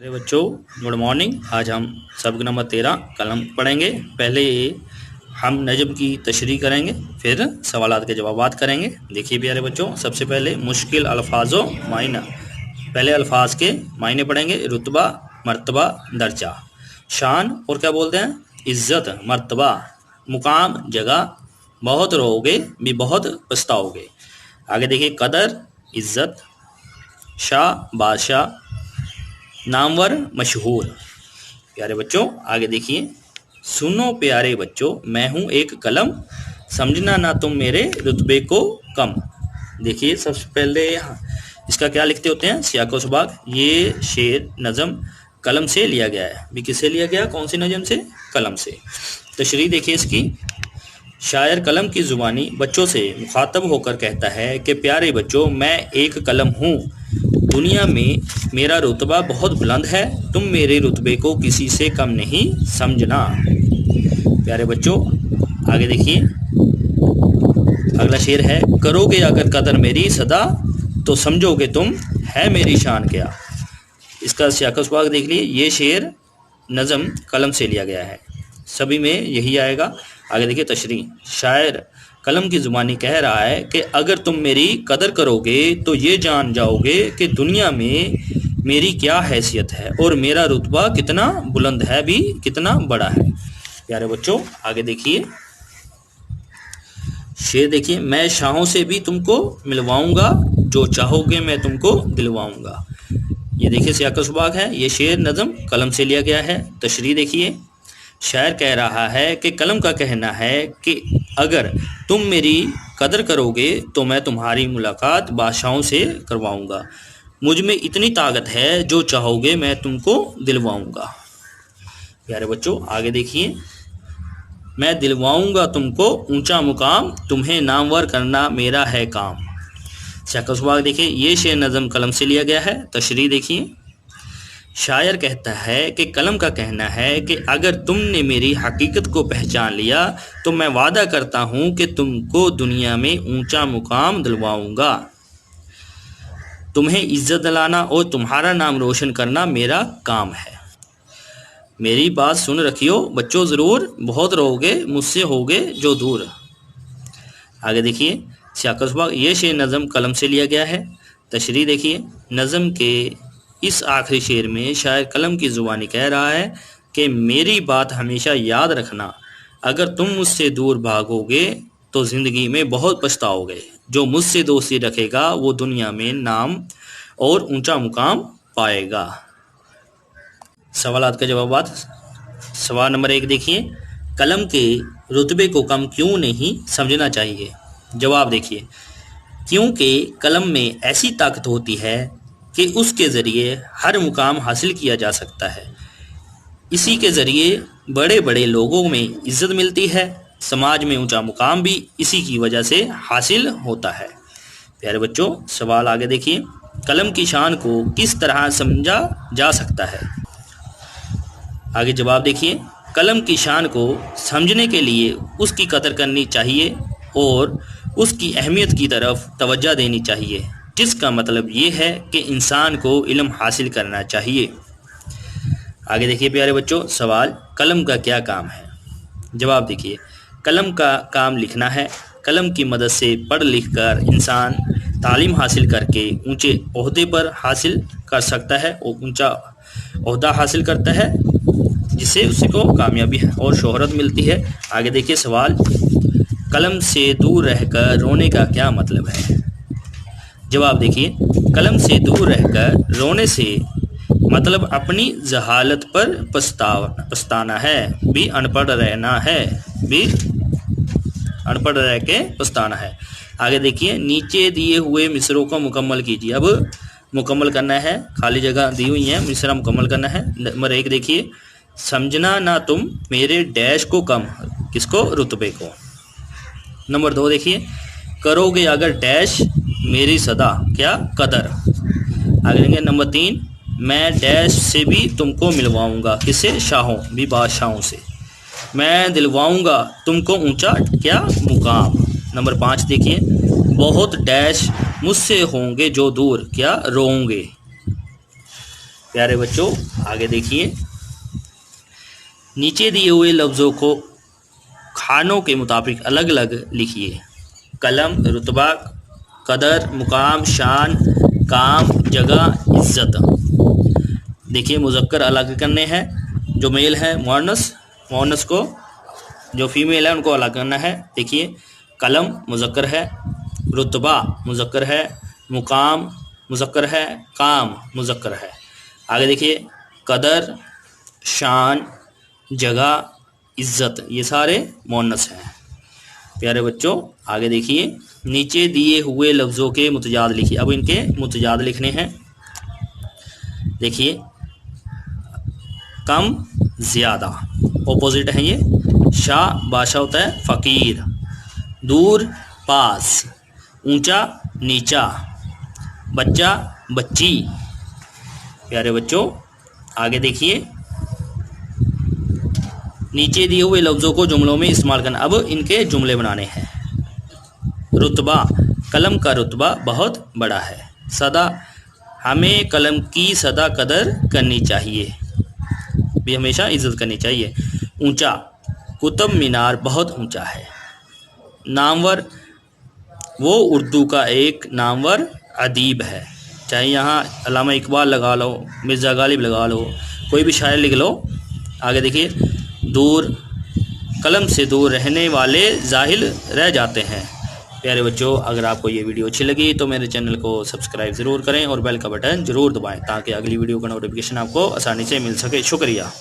अरे बच्चों, good morning. आज हम सबक नंबर 13 कलम पढ़ेंगे। पहले हम नज्म की तशरीह करेंगे, फिर सवालात के जवाबात करेंगे। देखिए प्यारे बच्चों, सबसे पहले मुश्किल अल्फाजों मायना। पहले अल्फाज के मायने पढ़ेंगे। रुतबा, मर्तबा, दर्जा। शान और क्या बोलते हैं, इज्जत, मर्तबा, मुकाम, जगह। बहुत रोओगे भी बहुत पछताओगे। आगे देखिए, कदर, इज्जत। शाह, बादशाह। नामवर, मशहूर। प्यारे बच्चों आगे देखिए, सुनो प्यारे बच्चों मैं हूँ एक कलम, समझना ना तुम मेरे रुतबे को कम। देखिए सबसे पहले इसका क्या लिखते होते हैं, सियाको सबाक। ये शेर नज़म कलम से लिया गया है। भी किससे लिया गया, कौन सी नज़म से, कलम से। तशरीह देखिए इसकी। शायर कलम की ज़ुबानी बच्चों से मुखातब होकर कहता है कि प्यारे बच्चों मैं एक कलम हूँ, दुनिया में मेरा रुतबा बहुत बुलंद है, तुम मेरे रुतबे को किसी से कम नहीं समझना। प्यारे बच्चों आगे देखिए, अगला शेर है, करोगे अगर कदर मेरी सदा, तो समझोगे तुम है मेरी शान क्या। इसका सियाक़-ओ-सबाक़ देख लिए। ये शेर नज़म कलम से लिया गया है, सभी में यही आएगा। आगे देखिए तशरीह। शायर कलम की ज़ुबानी कह रहा है कि अगर तुम मेरी कदर करोगे तो ये जान जाओगे कि दुनिया में मेरी क्या हैसियत है और मेरा रुतबा कितना बुलंद है, भी कितना बड़ा है। प्यारे बच्चों आगे देखिए, शेर देखिए, मैं शाहों से भी तुमको मिलवाऊंगा, जो चाहोगे मैं तुमको दिलवाऊंगा। ये देखिए सियाक़-ओ-सबाक़ है। ये शेर नज़म कलम से लिया गया है। तशरीह देखिए, शायर कह रहा है कि कलम का कहना है कि अगर तुम मेरी कदर करोगे तो मैं तुम्हारी मुलाकात बादशाहों से करवाऊंगा, मुझ में इतनी ताकत है जो चाहोगे मैं तुमको दिलवाऊंगा। प्यारे बच्चों आगे देखिए, मैं दिलवाऊंगा तुमको ऊंचा मुकाम, तुम्हें नामवर करना मेरा है काम। सियाक़-ओ-सबाक़ देखिए, ये शेर नज़म कलम से लिया गया है। तशरीह देखिए, शायर कहता है कि कलम का कहना है कि अगर तुमने मेरी हकीकत को पहचान लिया तो मैं वादा करता हूँ कि तुमको दुनिया में ऊंचा मुकाम दिलवाऊंगा, तुम्हें इज्जत दिलाना और तुम्हारा नाम रोशन करना मेरा काम है। मेरी बात सुन रखियो बच्चों ज़रूर, बहुत रहोगे मुझसे होगे जो दूर। आगे देखिए सियाक़-ओ-सबाक़, ये शेर नज़म कलम से लिया गया है। तशरीह देखिए, नज़म के इस आखिरी शेर में शायर कलम की ज़ुबानी कह रहा है कि मेरी बात हमेशा याद रखना, अगर तुम मुझसे दूर भागोगे तो ज़िंदगी में बहुत पछताओगे, जो मुझसे दोस्ती रखेगा वो दुनिया में नाम और ऊंचा मुकाम पाएगा। सवालात के जवाबात। सवाल नंबर 1 देखिए, कलम के रुतबे को कम क्यों नहीं समझना चाहिए। जवाब देखिए, क्योंकि कलम में ऐसी ताकत होती है कि उसके ज़रिए हर मुकाम हासिल किया जा सकता है। इसी के ज़रिए बड़े बड़े लोगों में इज़्ज़त मिलती है, समाज में ऊंचा मुकाम भी इसी की वजह से हासिल होता है। प्यारे बच्चों सवाल आगे देखिए, कलम की शान को किस तरह समझा जा सकता है। आगे जवाब देखिए, कलम की शान को समझने के लिए उसकी कदर करनी चाहिए और उसकी अहमियत की तरफ तवज्जो देनी चाहिए, जिसका मतलब ये है कि इंसान को इल्म हासिल करना चाहिए। आगे देखिए प्यारे बच्चों सवाल, कलम का क्या काम है। जवाब देखिए, कलम का काम लिखना है। कलम की मदद से पढ़ लिख कर इंसान तालीम हासिल करके ऊंचे ओहदे पर हासिल कर सकता है और ऊंचा ओहदा हासिल करता है, जिससे उसको कामयाबी और शोहरत मिलती है। आगे देखिए सवाल, कलम से दूर रहकर रोने का क्या मतलब है। जवाब देखिए, कलम से दूर रहकर रोने से मतलब अपनी जहालत पर पछताना है, भी अनपढ़ रहना है, भी अनपढ़ रह के पछताना है। आगे देखिए, नीचे दिए हुए मिसरों को मुकम्मल कीजिए। अब मुकम्मल करना है, खाली जगह दी हुई है, मिसरा मुकम्मल करना है। नंबर 1 देखिए, समझना ना तुम मेरे डैश को कम, किसको, रुतबे को। नंबर 2 देखिए, करोगे अगर डैश मेरी सदा, क्या, कदर। आगे देखेंगे नंबर 3, मैं डैश से भी तुमको मिलवाऊंगा, किससे, शाहों, भी बादशाहों से। मैं दिलवाऊंगा तुमको ऊंचा, क्या, मुकाम। नंबर 5 देखिए, बहुत डैश मुझसे होंगे जो दूर, क्या, रोओगे। प्यारे बच्चों आगे देखिए, नीचे दिए हुए लफ्ज़ों को खानों के मुताबिक अलग अलग लिखिए। कलम, रुतबा, कदर, मुकाम, शान, काम, जगह, इज्जत। देखिए मुज़क्कर अलग करने हैं, जो मेल है मुअन्नस, मुअन्नस को जो फीमेल है उनको अलग करना है। देखिए कलम मुज़क्कर है, रुतबा मुज़क्कर है, मुकाम मुज़क्कर है, काम मुज़क्कर है। आगे देखिए कदर, शान, जगह, इज्जत, ये सारे मुअन्नस हैं। प्यारे बच्चों आगे देखिए, नीचे दिए हुए लफ्ज़ों के मुतजाद लिखिए। अब इनके मुतजाद लिखने हैं। देखिए कम ज़्यादा ऑपोजिट है ये। शाह बादशाह होता है फ़कीर, दूर पास, ऊंचा नीचा, बच्चा बच्ची। प्यारे बच्चों आगे देखिए, नीचे दिए हुए लफ्ज़ों को जुमलों में इस्तेमाल करना। अब इनके जुमले बनाने हैं। रुतबा, कलम का रुतबा बहुत बड़ा है। सदा, हमें कलम की सदा कदर करनी चाहिए, भी हमेशा इज्जत करनी चाहिए। ऊंचा, कुतुब मीनार बहुत ऊंचा है। नामवर, वो उर्दू का एक नामवर अदीब है। चाहे यहाँ अल्लामा इकबाल लगा लो, मिर्ज़ा गालिब लगा लो, कोई भी शायर लिख लो। आगे देखिए, दूर, कलम से दूर रहने वाले जाहिल रह जाते हैं। प्यारे बच्चों अगर आपको ये वीडियो अच्छी लगी तो मेरे चैनल को सब्सक्राइब ज़रूर करें और बेल का बटन ज़रूर दबाएं ताकि अगली वीडियो का नोटिफिकेशन आपको आसानी से मिल सके। शुक्रिया।